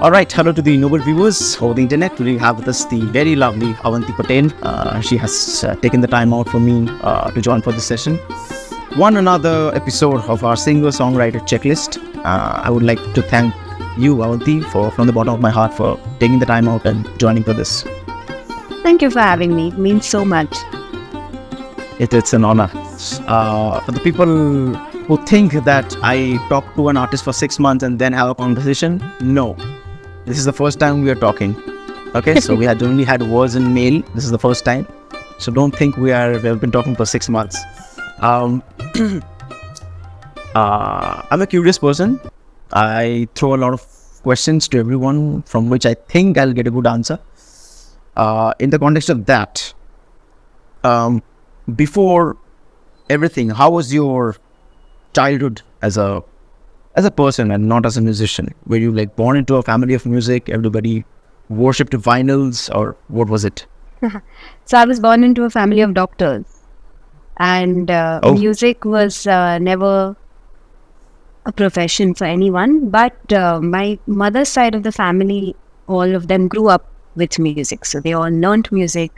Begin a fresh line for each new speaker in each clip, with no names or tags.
Alright, hello to the noble viewers over the internet. Today we have with us the very lovely Avanti Patel. She has taken the time out for me to join for this session. One another episode of our Singer-Songwriter checklist. I would like to thank you, Avanti, from the bottom of my heart for taking the time out and joining for this.
Thank you for having me. It means so much.
It's an honor. For the people who think that I talk to an artist for 6 months and then have a conversation, no. This is the first time we are talking. Okay, so we had only had words in mail. This is the first time. So don't think we have been talking for 6 months. I'm a curious person. I throw a lot of questions to everyone from which I think I'll get a good answer. In the context of that, before everything, how was your childhood as a person and not as a musician? Were you like born into a family of music? Everybody worshipped vinyls, or what was it?
So I was born into a family of doctors, and music was never a profession for anyone. But my mother's side of the family, all of them grew up with music. So they all learnt music,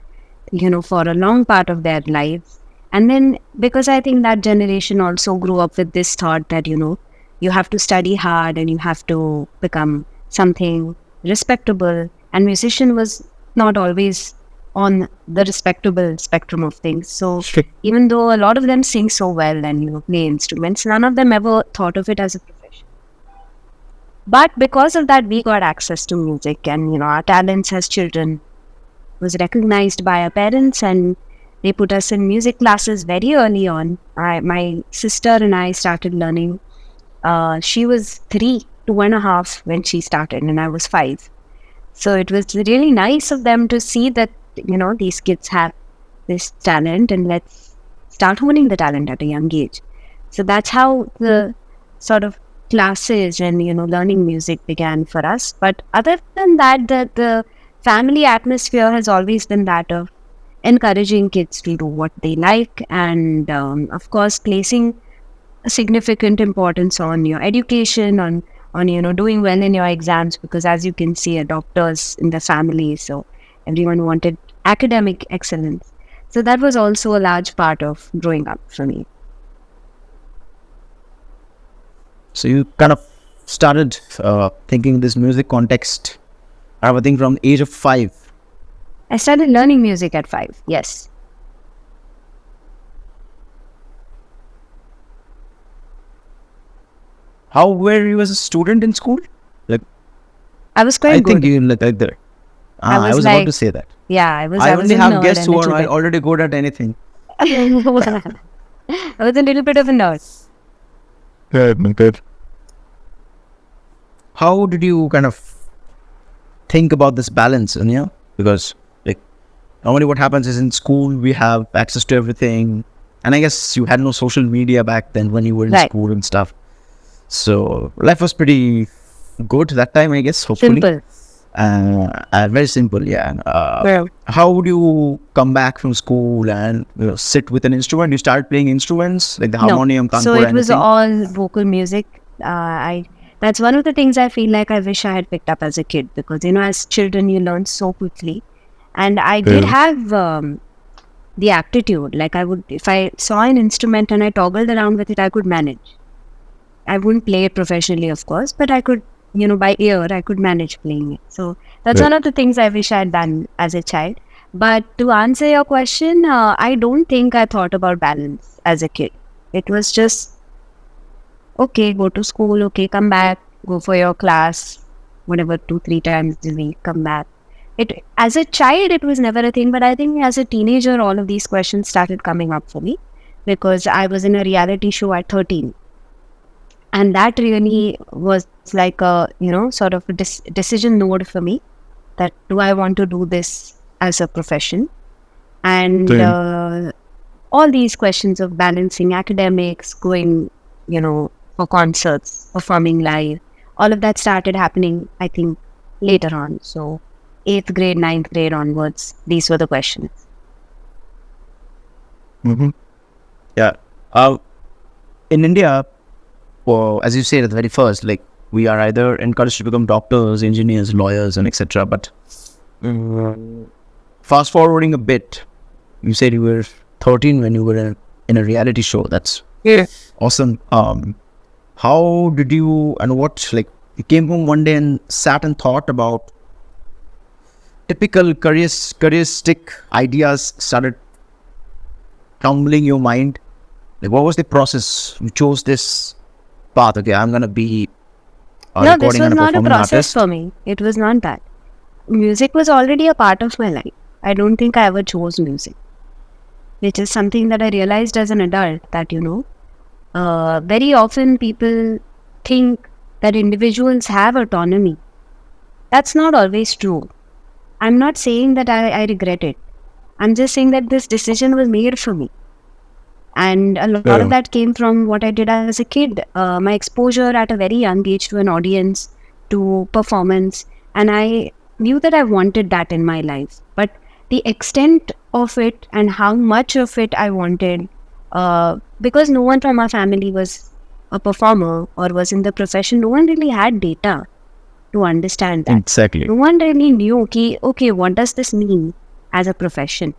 for a long part of their lives. And then because I think that generation also grew up with this thought that, you have to study hard and you have to become something respectable. And musician was not always on the respectable spectrum of things. So even though a lot of them sing so well and, play instruments, none of them ever thought of it as a profession. But because of that, we got access to music, and, our talents as children was recognized by our parents, and they put us in music classes very early on. My sister and I started learning. She was 2.5 when she started, and I was 5. So it was really nice of them to see that, these kids have this talent, and let's start honing the talent at a young age. So that's how the sort of classes and, learning music began for us. But other than that, the family atmosphere has always been that of encouraging kids to do what they like, and of course placing a significant importance on your education, on doing well in your exams, because as you can see, are doctors in the family, so everyone wanted academic excellence. So that was also a large part of growing up for me.
So you kind of started thinking this music context, I think from the age of 5.
I started learning music at 5, yes.
How were you as a student in school? Like,
I was quite good.
I think you like there. I was about to say that.
Yeah, I was.
I only have guests who are already good at anything.
I was a little bit of a nerd.
Good. How did you kind of think about this balance? Because normally what happens is in school we have access to everything, and I guess you had no social media back then when you were in school and stuff. So life was pretty good that time, I guess, hopefully.
Simple.
Very simple, yeah. How would you come back from school and sit with an instrument? You start playing instruments like the harmonium, kanpur,
so it was all vocal music. That's one of the things I feel like I wish I had picked up as a kid, because as children you learn so quickly, and I did have the aptitude. Like if I saw an instrument and I toggled around with it, I could manage. I wouldn't play it professionally, of course, but I could, by ear, I could manage playing it. So that's one of the things I wish I had done as a child. But to answer your question, I don't think I thought about balance as a kid. It was just, okay, go to school, okay, come back, go for your class, whatever, 2-3 times a week, come back. As a child, it was never a thing, but I think as a teenager, all of these questions started coming up for me, because I was in a reality show at 13. And that really was like a, sort of a decision node for me, that do I want to do this as a profession? And all these questions of balancing academics, going, for concerts, performing live, all of that started happening, I think, later on. So 8th grade, 9th grade onwards, these were the questions.
Mm-hmm. Yeah. In India, well, as you said at the very first, like we are either encouraged to become doctors, engineers, lawyers, and etc. But fast forwarding a bit, you said you were 13 when you were in a reality show. That's awesome. How did you, and what, like, you came home one day and sat and thought about typical careeristic ideas started tumbling your mind? Like, what was the process? You chose this path. Okay, I'm gonna be a
No, this
recording
was
and a
not a
performing
process
artist.
for me. It was not that. Music was already a part of my life. I don't think I ever chose music, which is something that I realized as an adult that, very often people think that individuals have autonomy. That's not always true. I'm not saying that I regret it. I'm just saying that this decision was made for me. And a lot of that came from what I did as a kid. My exposure at a very young age to an audience, to performance. And I knew that I wanted that in my life. But the extent of it and how much of it I wanted, because no one from our family was a performer or was in the profession, no one really had data to understand that.
Exactly.
No one really knew, okay, what does this mean as a profession?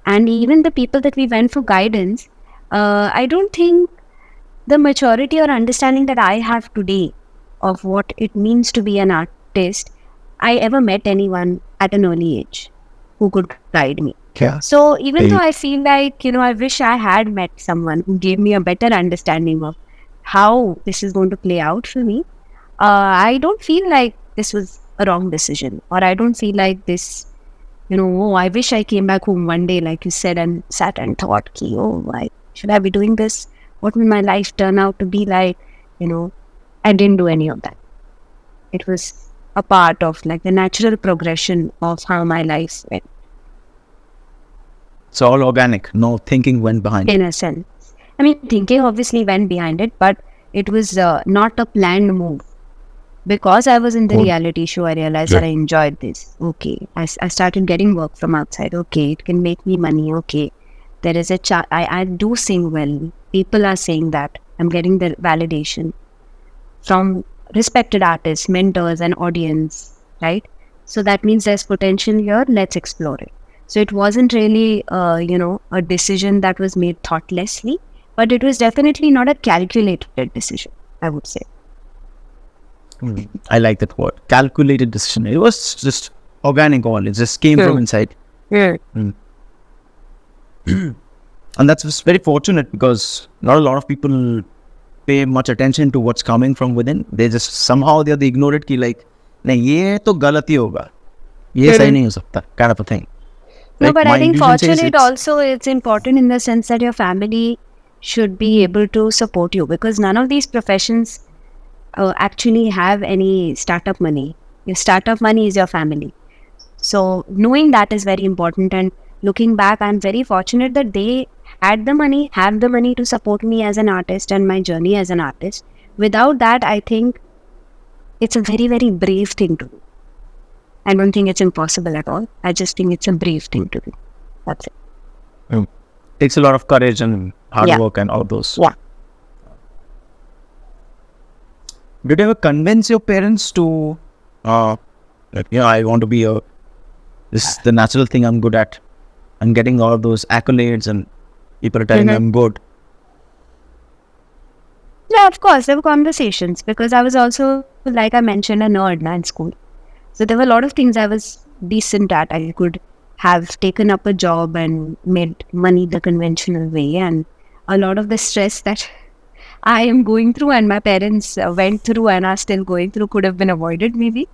And even the people that we went for guidance, I don't think the maturity or understanding that I have today of what it means to be an artist, I ever met anyone at an early age who could guide me.
Yeah.
So even though I feel like, I wish I had met someone who gave me a better understanding of how this is going to play out for me, I don't feel like this was a wrong decision, or I don't feel like this, I wish I came back home one day, like you said, and sat and thought, why should I be doing this? What will my life turn out to be like? I didn't do any of that. It was a part of like the natural progression of how my life went.
It's all organic. No thinking went behind it.
In a sense. I mean, thinking obviously went behind it, but it was not a planned move. Because I was in the reality show, I realized that I enjoyed this. Okay. I started getting work from outside. Okay. It can make me money. Okay. There is a I do sing well. People are saying that. I'm getting the validation from respected artists, mentors, and audience, right? So that means there's potential here. Let's explore it. So it wasn't really, a decision that was made thoughtlessly, but it was definitely not a calculated decision, I would say.
I like that word. Calculated decision. It was just organic all. It just came from inside.
Yeah.
And that's very fortunate because not a lot of people pay much attention to what's coming from within. They just somehow they ignore it ki like, nahi, ye to galat hi hoga. Ye sahi nahi ho sakta, kind of a thing.
No,
Like,
but
my
I think
intuition says
fortunate also it's important in the sense that your family should be able to support you, because none of these professions actually have any startup money. Your startup money is your family. So knowing that is very important, and looking back, I'm very fortunate that they had the money, have the money to support me as an artist and my journey as an artist. Without that, I think it's a very, very brave thing to do. I don't think it's impossible at all. I just think it's a brave thing to do. That's it.
Takes a lot of courage and hard work and all those.
Yeah.
Did you ever convince your parents to, I want to be this is the natural thing I'm good at. I'm getting all of those accolades and people are telling me I'm good.
Yeah, of course, there were conversations, because I was also, like I mentioned, a nerd in school. So there were a lot of things I was decent at. I could have taken up a job and made money the conventional way, and a lot of the stress that I am going through and my parents went through and are still going through could have been avoided maybe.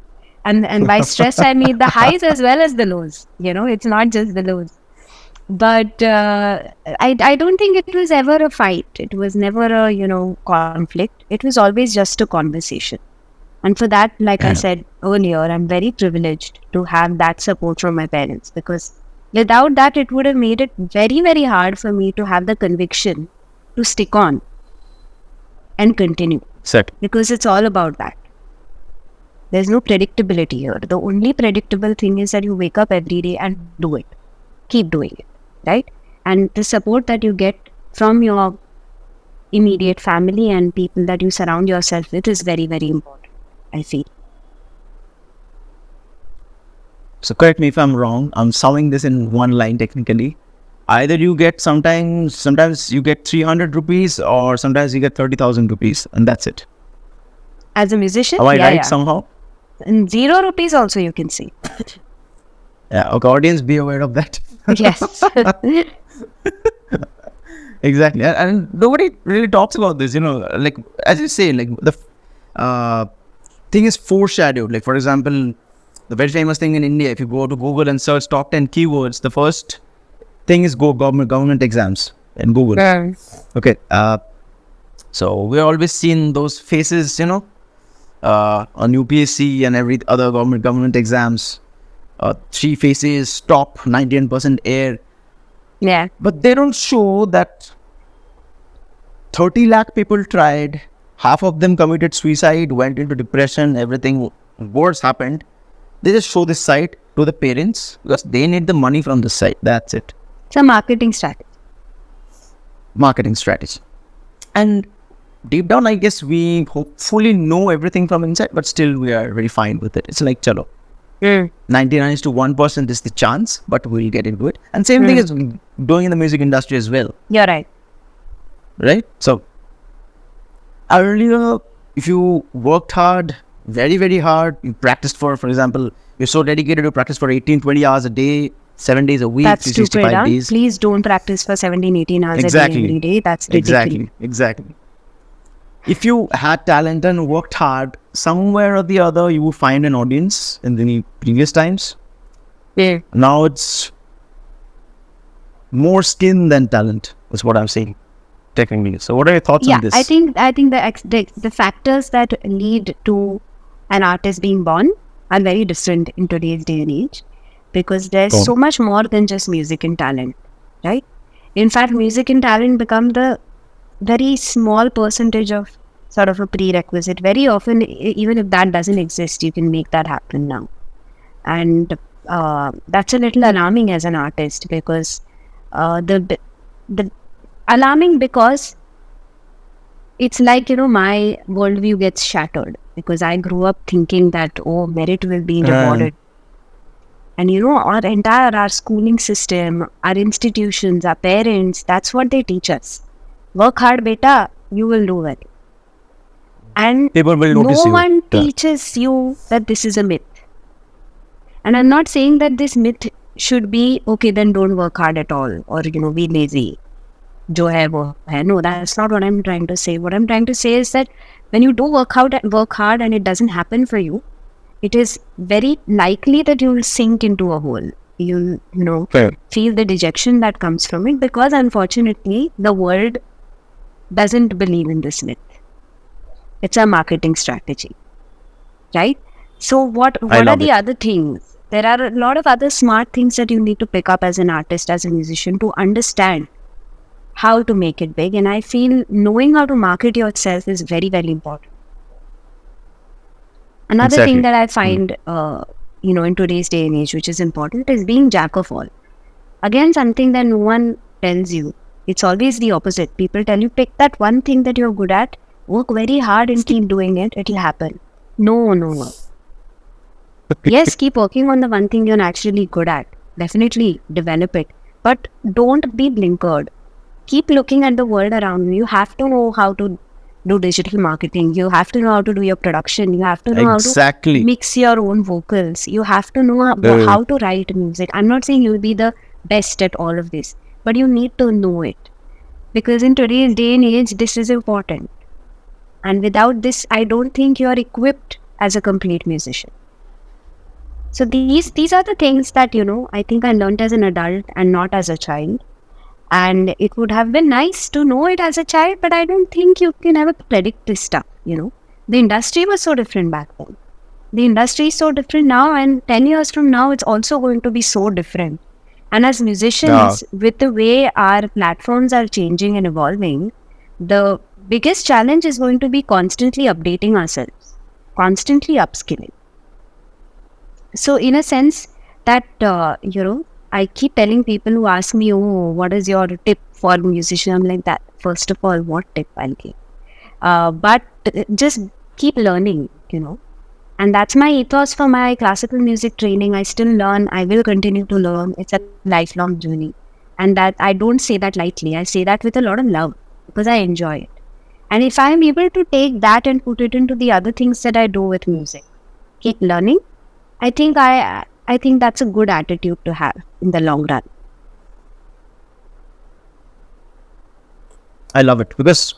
And by stress, I mean the highs as well as the lows. It's not just the lows. But I don't think it was ever a fight. It was never a, conflict. It was always just a conversation. And for that, like I said earlier, I'm very privileged to have that support from my parents, because without that, it would have made it very, very hard for me to have the conviction to stick on and continue.
Exactly.
Because it's all about that. There's no predictability here. The only predictable thing is that you wake up every day and do it. Keep doing it, right? And the support that you get from your immediate family and people that you surround yourself with is very, very important, I feel.
So correct me if I'm wrong. I'm summing this in one line technically. Either you get sometimes you get 300 rupees or sometimes you get 30,000 rupees and that's it.
As a musician?
Am I right somehow?
And 0 rupees also you can see.
Yeah, okay, audience, be aware of that.
Yes.
Exactly. And nobody really talks about this, like as you say, like the thing is foreshadowed. Like for example, the very famous thing in India, if you go to Google and search top 10 keywords, the first thing is government exams in Google. Okay. So we're always seeing those faces, on UPSC and every other government exams. 3 faces, top 99% air.
Yeah.
But they don't show that 30 lakh people tried. Half of them committed suicide, went into depression, everything worse happened. They just show this site to the parents because they need the money from the site. That's it.
It's a marketing strategy.
And deep down, I guess we hopefully know everything from inside, but still we are very fine with it. It's like, chalo. 99 to 1% is the chance, but we'll get into it. And same thing is doing in the music industry as well.
You're right.
Right? So, earlier, if you worked hard, very, very hard, you practiced for example, you're so dedicated to practice for 18, 20 hours a day, 7 days a week,
That's
365 days.
Please don't practice for 17, 18 hours a day every day. That's ridiculous.
Exactly. If you had talent and worked hard, somewhere or the other, you will find an audience in the previous times.
Yeah.
Now it's more skin than talent, is what I'm saying, technically. So what are your thoughts on this?
I think the factors that lead to an artist being born are very different in today's day and age, because there's so much more than just music and talent, right? In fact, music and talent become the very small percentage of sort of a prerequisite. Very often, even if that doesn't exist, you can make that happen now. And that's a little alarming as an artist, because the alarming because it's like, my worldview gets shattered, because I grew up thinking that, merit will be rewarded. And our schooling system, our institutions, our parents, that's what they teach us. Work hard, beta, you will do well. And no one teaches you that this is a myth. And I'm not saying that this myth should be, okay, then don't work hard at all, or, be lazy. Jo hai wo hai. No, that's not what I'm trying to say. What I'm trying to say is that when you do work hard and it doesn't happen for you, it is very likely that you will sink into a hole. You'll, feel the dejection that comes from it, because unfortunately, the world doesn't believe in this myth. It's a marketing strategy, right? So what are the other things? There are a lot of other smart things that you need to pick up as an artist, as a musician, to understand how to make it big. And I feel knowing how to market yourself is very, very important. Another thing that I find, in today's day and age, which is important, is being jack of all. Again, something that no one tells you. It's always the opposite. People tell you, pick that one thing that you're good at, work very hard and keep doing it, it'll happen. No. Yes, keep working on the one thing you're naturally good at. Definitely develop it. But don't be blinkered. Keep looking at the world around you. You have to know how to do digital marketing. You have to know how to do your production. You have to know how to mix your own vocals. You have to know how to write music. I'm not saying you'll be the best at all of this, but you need to know it. Because in today's day and age, this is important. And without this, I don't think you are equipped as a complete musician. So these are the things that, I think I learned as an adult and not as a child. And it would have been nice to know it as a child, but I don't think you can ever predict this stuff, The industry was so different back then. The industry is so different now, and 10 years from now, it's also going to be so different. And as musicians, with the way our platforms are changing and evolving, the biggest challenge is going to be constantly updating ourselves, constantly upskilling. So in a sense that, I keep telling people who ask me, oh, what is your tip for musician? I'm like that. First of all, what tip I'll give? But just keep learning, And that's my ethos for my classical music training. I still learn. I will continue to learn. It's a lifelong journey. And that I don't say that lightly. I say that with a lot of love because I enjoy it. And if I'm able to take that and put it into the other things that I do with music, keep learning, I think that's a good attitude to have in the long run.
I love it because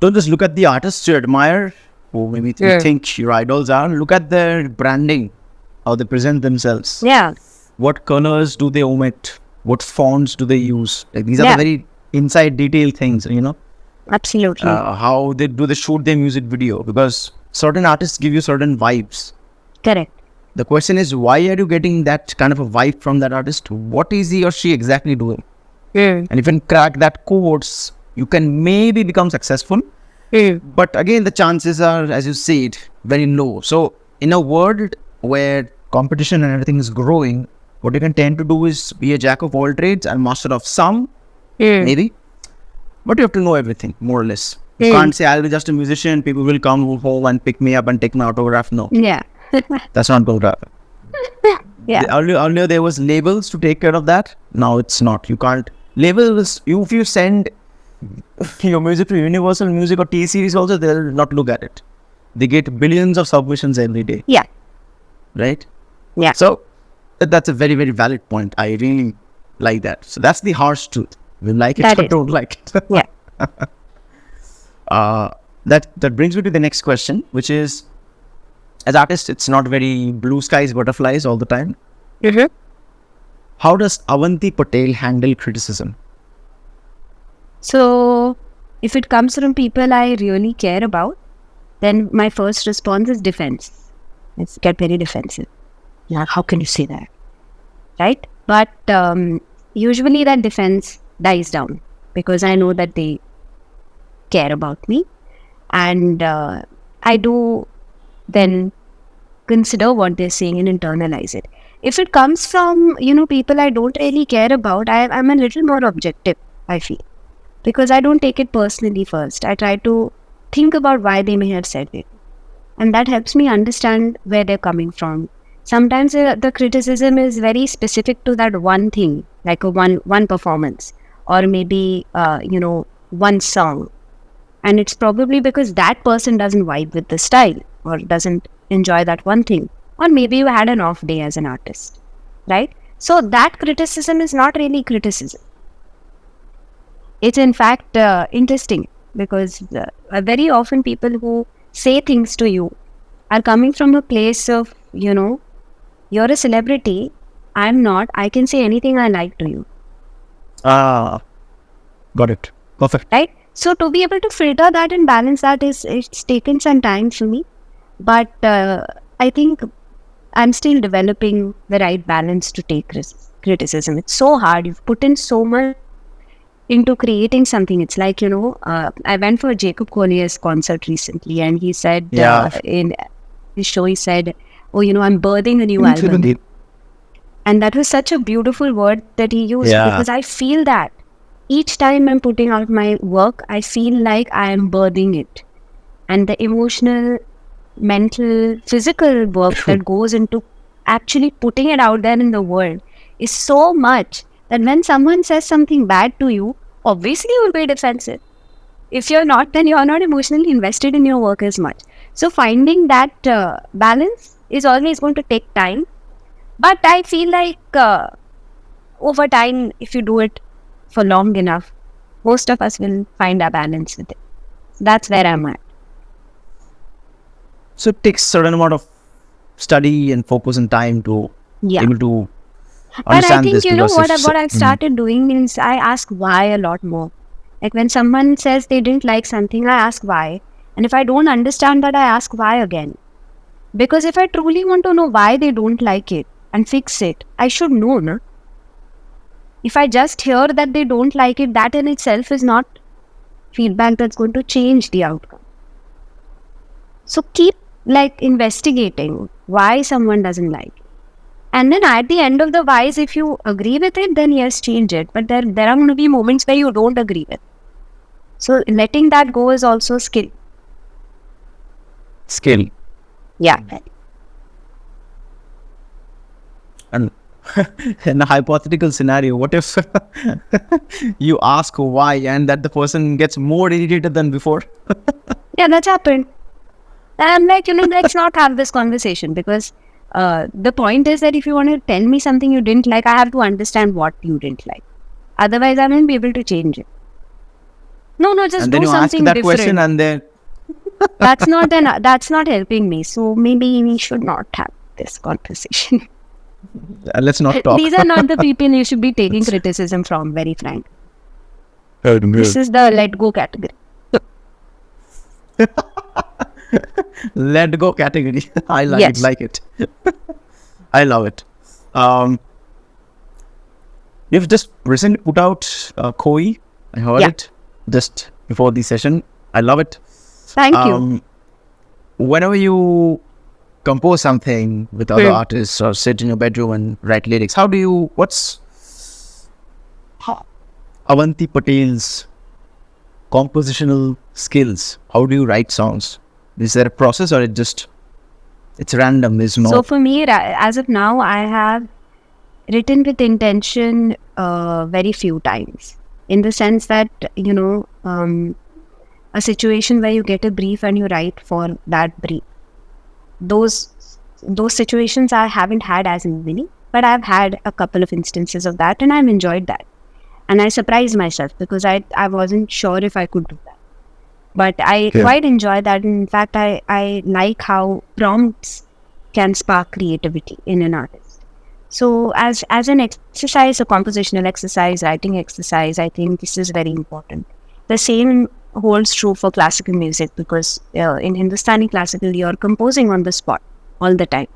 don't just look at the artists you admire or maybe you think your idols are. Look at their branding, how they present themselves.
Yeah.
What colors do they omit? What fonts do they use? Like, these are the very inside detail things,
Absolutely.
How they shoot their music video, because certain artists give you certain vibes.
Correct.
The question is, why are you getting that kind of a vibe from that artist? What is he or she exactly doing? And if you can crack that codes, you can maybe become successful. But again, the chances are, as you said, very low. So in a world where competition and everything is growing, what you can tend to do is be a jack of all trades and master of some, maybe. But you have to know everything, more or less. You can't say, I'll be just a musician, people will come home and pick me up and take my autograph. No.
Yeah.
That's not going to happen.
Yeah.
Earlier there was labels to take care of that. Now it's not. You can't. Labels, if you send your music to Universal Music or T-Series also, they'll not look at it. They get billions of submissions every day.
Yeah.
Right?
Yeah.
So that's a very, very valid point. I really like that. So that's the harsh truth. We like it or don't like it.
Yeah.
That brings me to the next question, which is, as artists, it's not very blue skies, butterflies all the time. How does Avanti Patel handle criticism?
So, if it comes from people I really care about, then my first response is defense. It's get very defensive. Yeah, how can you say that? Right? But usually that defense dies down because I know that they care about me, and I do then consider what they're saying and internalize it. If it comes from people I don't really care about, I'm a little more objective, I feel, because I don't take it personally first. I try to think about why they may have said it, and that helps me understand where they're coming from. Sometimes the criticism is very specific to that one thing, like a one performance, or maybe one song, and it's probably because that person doesn't vibe with the style or doesn't enjoy that one thing, or maybe you had an off day as an artist, right? So that criticism is not really criticism. It's in fact interesting, because very often people who say things to you are coming from a place of, you're a celebrity, I'm not, I can say anything I like to you.
Got it. Perfect.
Right? So to be able to filter that and balance that it's taken some time for me. But I think I'm still developing the right balance to take criticism. It's so hard. You've put in so much into creating something. It's like, I went for Jacob Collier's concert recently, and he said in his show, he said, I'm birthing a new album. And that was such a beautiful word that he used, because I feel that each time I'm putting out my work, I feel like I am birthing it. And the emotional, mental, physical work that goes into actually putting it out there in the world is so much that when someone says something bad to you, obviously you will be defensive. If you're not, then you're not emotionally invested in your work as much. So finding that balance is always going to take time. But I feel like over time, if you do it for long enough, most of us will find a balance with it. That's where I'm at.
So it takes a certain amount of study and focus and time to able to understand this.
But I think, what I've started doing is I ask why a lot more. Like when someone says they didn't like something, I ask why. And if I don't understand that, I ask why again. Because if I truly want to know why they don't like it and fix it, I should know, no? If I just hear that they don't like it, that in itself is not feedback that's going to change the outcome. So keep investigating why someone doesn't like it. And then at the end of the wise, if you agree with it, then yes, change it. But there are going to be moments where you don't agree with. So letting that go is also skill.
Skill.
Yeah.
And in a hypothetical scenario, what if you ask why and that the person gets more irritated than before?
Yeah, that's happened. And I'm like, let's not have this conversation, because the point is that if you want to tell me something you didn't like, I have to understand what you didn't like. Otherwise, I won't be able to change it. No, just
and
do
then you
something
ask that
different.
question and then
That's not helping me. So maybe we should not have this conversation.
let's not talk.
These are not the people you should be taking criticism from, very frank. This is the let go category.
Let go category. I
Yes.
like it. I love it. You've just recently put out Koi. I heard it just before the session. I love it.
Thank you.
Whenever you compose something with other artists or sit in your bedroom and write lyrics, what's Avanti Patel's compositional skills? How do you write songs? Is there a process or it's random?
So for me, as of now, I have written with intention very few times. In the sense that, a situation where you get a brief and you write for that brief. Those situations I haven't had as many, but I've had a couple of instances of that, and I've enjoyed that. And I surprised myself because I wasn't sure if I could do that. But I quite enjoy that. In fact, I like how prompts can spark creativity in an artist. So as an exercise, a compositional exercise, writing exercise, I think this is very important. The same holds true for classical music, because in Hindustani classical, you're composing on the spot all the time.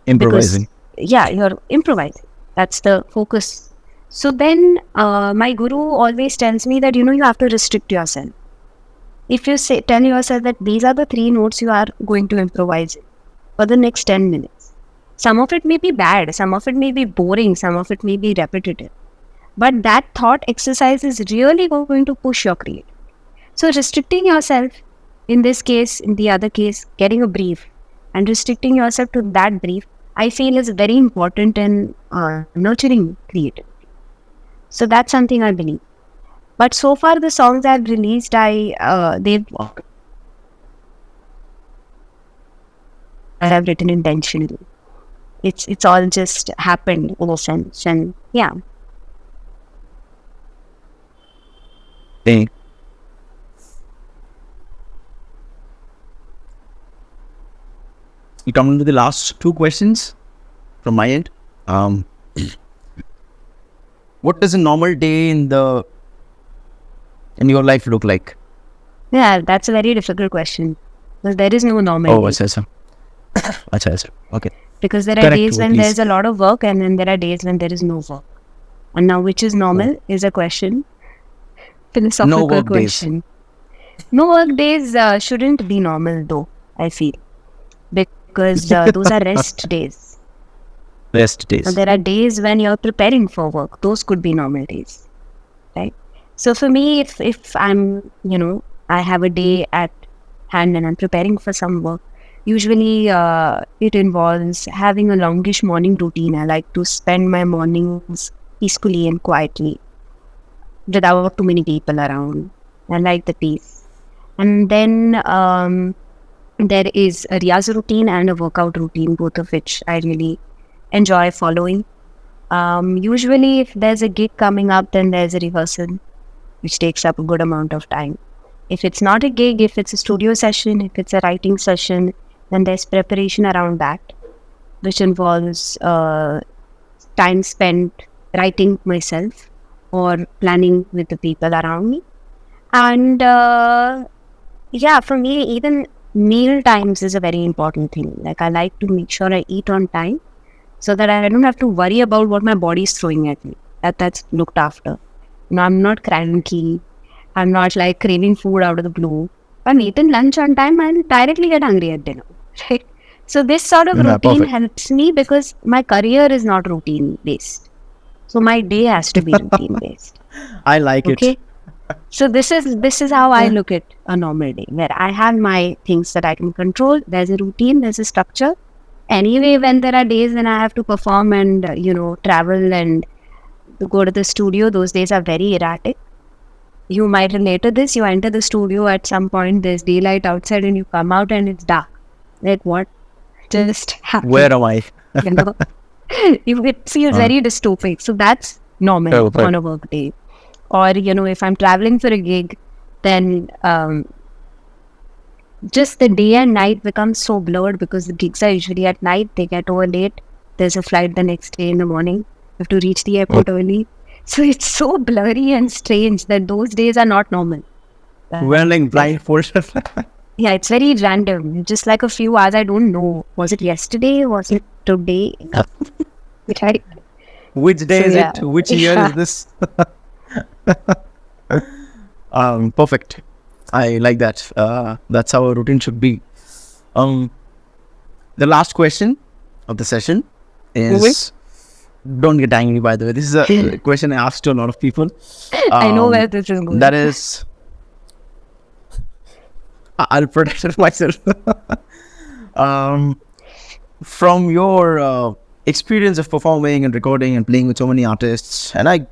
Improvising.
You're improvising. That's the focus. So then my guru always tells me that, you have to restrict yourself. If you tell yourself that these are the 3 notes you are going to improvise for the next 10 minutes. Some of it may be bad, some of it may be boring, some of it may be repetitive. But that thought exercise is really going to push your creativity. So restricting yourself, in this case, in the other case, getting a brief and restricting yourself to that brief, I feel is very important in nurturing creativity. So that's something I believe. But so far the songs I've released, I have written intentionally. It's all just happened in a sense, and yeah.
Hey. You come to the last 2 questions from my end. What does a normal day in your life look like?
Yeah, that's a very difficult question. Because there is no normal day.
Achha. Okay.
Because there are days when there's a lot of work, and then there are days when there is no work. And now which is normal is a question. Philosophical
no work
question. Days. No work days shouldn't be normal though, I feel. Because those are rest days.
Rest days.
So there are days when you're preparing for work. Those could be normal days. Right? So for me, if I'm, I have a day at hand and I'm preparing for some work, usually it involves having a longish morning routine. I like to spend my mornings peacefully and quietly without too many people around. I like the peace. And then there is a riyaz routine and a workout routine, both of which I really enjoy following. Usually if there's a gig coming up, then there's a rehearsal, which takes up a good amount of time. If it's not a gig, if it's a studio session, if it's a writing session, then there's preparation around that, which involves time spent writing myself or planning with the people around me. And for me, even meal times is a very important thing. Like, I like to make sure I eat on time so that I don't have to worry about what my body is throwing at me. That's looked after. I'm not cranky. I'm not like craving food out of the blue. If I'm eating lunch on time, I'll directly get hungry at dinner. Right? So this sort of routine helps me because my career is not routine based. So my day has to be routine based.
I like it.
So this is how I look at a normal day, where I have my things that I can control. There's a routine, there's a structure. Anyway, when there are days when I have to perform and travel and go to the studio, those days are very erratic. You might relate to this. You enter the studio at some point, there's daylight outside, and you come out and it's dark. Like, what just happened?
Where am I?
It feels very dystopic. So that's normal on a work day. Or, if I'm traveling for a gig, then just the day and night becomes so blurred because the gigs are usually at night. They get over late. There's a flight the next day in the morning. You have to reach the airport early. So it's so blurry and strange that those days are not normal.
We're like blindfolded.
Yeah, it's very random. Just like a few hours, I don't know. Was it yesterday? Was it today? Right?
Which day is it? Which year is this? Perfect. I like that. That's how a routine should be. The last question of the session is... Don't get angry, by the way. This is a question I asked to a lot of people.
I know where this is going.
That is... I'll protect myself. From your experience of performing and recording and playing with so many artists, and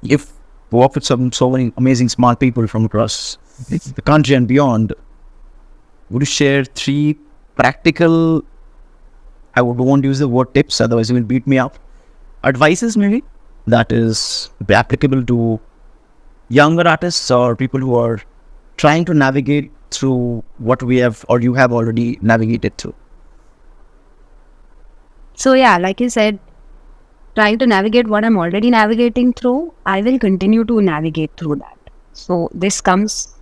you've worked with so many amazing smart people from across the country and beyond, would you share 3 practical, I won't use the word tips, otherwise you will beat me up, advices maybe, that is applicable to younger artists or people who are trying to navigate through what we have or you have already navigated through?
So like you said, trying to navigate what I'm already navigating through, I will continue to navigate through that. So this comes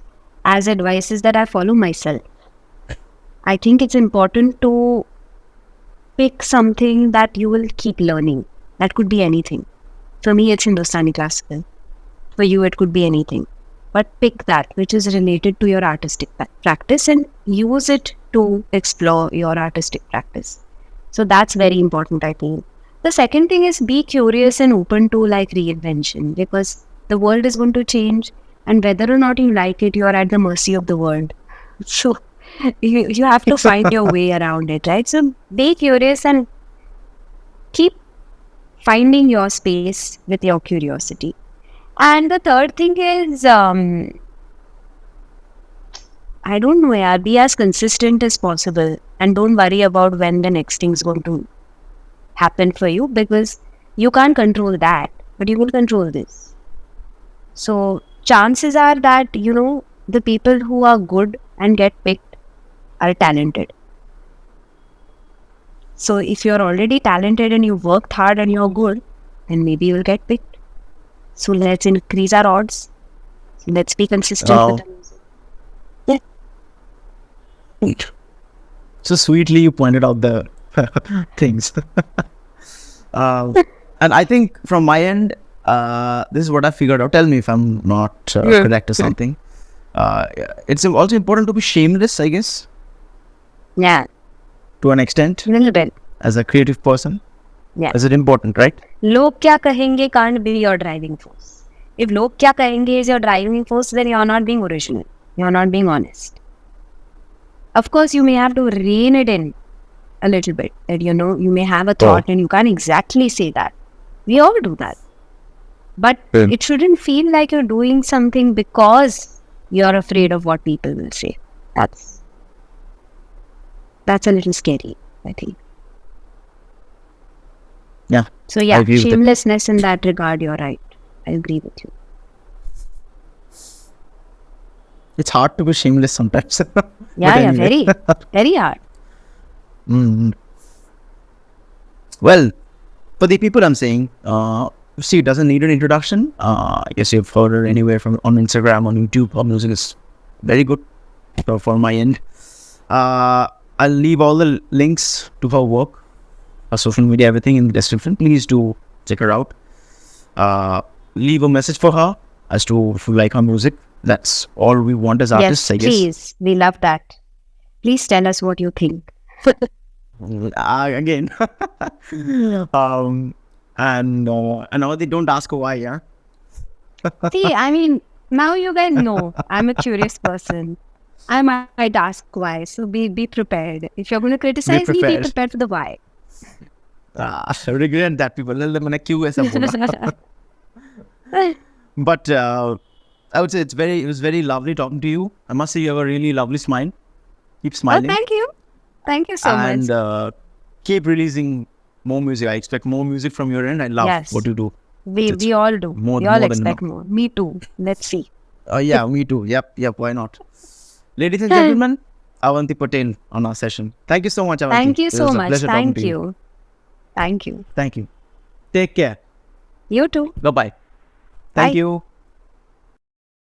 as advices that I follow myself. I think it's important to pick something that you will keep learning. That could be anything. For me, it's Hindustani Classical. For you, it could be anything. But pick that which is related to your artistic practice and use it to explore your artistic practice. So that's very important, I think. The second thing is be curious and open to reinvention, because the world is going to change, and whether or not you like it, you're at the mercy of the world. So you have to find your way around it, right? So be curious and keep finding your space with your curiosity. And the third thing is, I don't know, be as consistent as possible and don't worry about when the next thing is going to happen for you, because you can't control that, but you will control this. So chances are that, the people who are good and get picked are talented. So if you're already talented and you worked hard and you're good, then maybe you'll get picked. So let's increase our odds. Let's be consistent with the music. Yeah.
So sweetly you pointed out the things. And I think from my end, this is what I figured out. Tell me if I'm not correct or something. It's also important to be shameless, I guess.
Yeah.
To an extent.
A little bit.
As a creative person.
Yeah.
Is it important, right?
Log kya kahenge can't be your driving force. If log kya kahenge is your driving force, then you're not being original. You're not being honest. Of course, you may have to rein it in a little bit. That, you may have a thought and you can't exactly say that. We all do that. But it shouldn't feel like you're doing something because you're afraid of what people will say. That's a little scary, I think.
Yeah.
So shamelessness in that regard, you're right. I agree with you.
It's hard to be shameless sometimes.
Very, very hard.
Well, for the people I'm saying, it doesn't need an introduction. I guess you've heard her anywhere on Instagram, on YouTube. Her music is very good for my end. I'll leave all the links to her work, her social media, everything in the description. Please do check her out. Leave a message for her as to if you like her music. That's all we want as artists, I guess.
Please. We love that. Please tell us what you think.
Again. And Avanti, don't ask why, yeah?
See, I mean, now you guys know I'm a curious person. I might ask why, so be prepared. If you're going to criticize me, be prepared for the why.
Regret that people. मैंने क्यों ऐसा बोला? But I would say it was very lovely talking to you. I must say you have a really lovely smile. Keep smiling.
Oh, thank you. Thank you so much.
And keep releasing more music. I expect more music from your end. I love what you do.
We all do. We all expect more. Me too. Let's see.
Yeah, me too. Yep. Why not? Ladies and gentlemen, Avanti Patel on our session. Thank you so much, Avanti.
Thank you so much.
Thank
you. Thank you.
Thank you. Take care.
You too.
Bye-bye. Thank you.